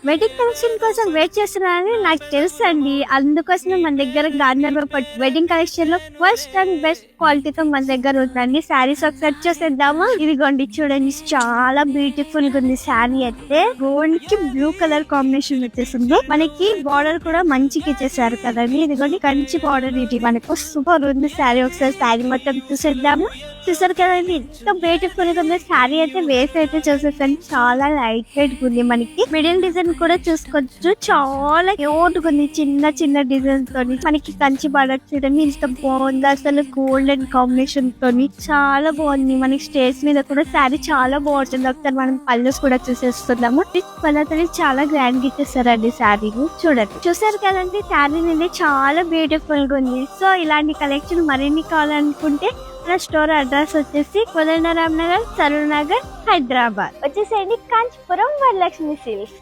Wedding collection కోసం wait చేస్తున్నారని నాకు తెలుసు అండి. అందుకోసమే మన దగ్గర గాంధర్వ వెడ్డింగ్ కలెక్షన్ లో ఫస్ట్ అండ్ బెస్ట్ క్వాలిటీతో మన దగ్గర ఉందండి. శారీస్ ఒకసారి చూసేద్దామా? ఇదిగోండి చూడండి, చాలా బ్యూటిఫుల్ గా ఉంది. శారీ అయితే గోల్డ్ కి బ్లూ కలర్ కాంబినేషన్ వచ్చేసింది. మనకి బార్డర్ కూడా మంచిగా ఇచ్చేసారు కదండి. ఇదిగోండి కంచి బార్డర్, ఇది మనకు సూపర్ ఉంది శారీ. ఒకసారి శారీ మొత్తం చూసేద్దాము. చూసారు కదండి, ఎంత బ్యూటిఫుల్ గా ఉంది శారీ. అయితే వేస్ అయితే చూసేసండి, చాలా లైట్ వెయిట్ ఉంది. మనకి మిడిల్ డిజైన్ కూడా చూసుకోవచ్చు, చాలా క్యూట్ గా ఉంది. చిన్న చిన్న డిజైన్ తోని మనకి కంచి బార్డర్ చూడండి ఎంత బాగుంది. అసలు గోల్డెన్ కాంబినేషన్ తోని చాలా బాగుంది. మనకి స్టేజ్ మీద కూడా శారీ చాలా బాగుంటుంది. ఒకసారి మనం పళ్ళుస్ కూడా చూసేస్తున్నాము. కలర్ తోని చాలా గ్రాండ్ గా ఇచ్చేస్తారండి శారీ. చూడండి, చూసారు కదండి, శారీ అనేది చాలా బ్యూటిఫుల్ గా ఉంది. సో ఇలాంటి కలెక్షన్ మరిన్ని కావాలనుకుంటే మన స్టోర్ అడ్రస్ వచ్చేసి కోదండరామ్ నగర్, సరూర్ నగర్, హైదరాబాద్. వచ్చేసేయండి కాంచీపురం వరలక్ష్మి సిల్క్స్.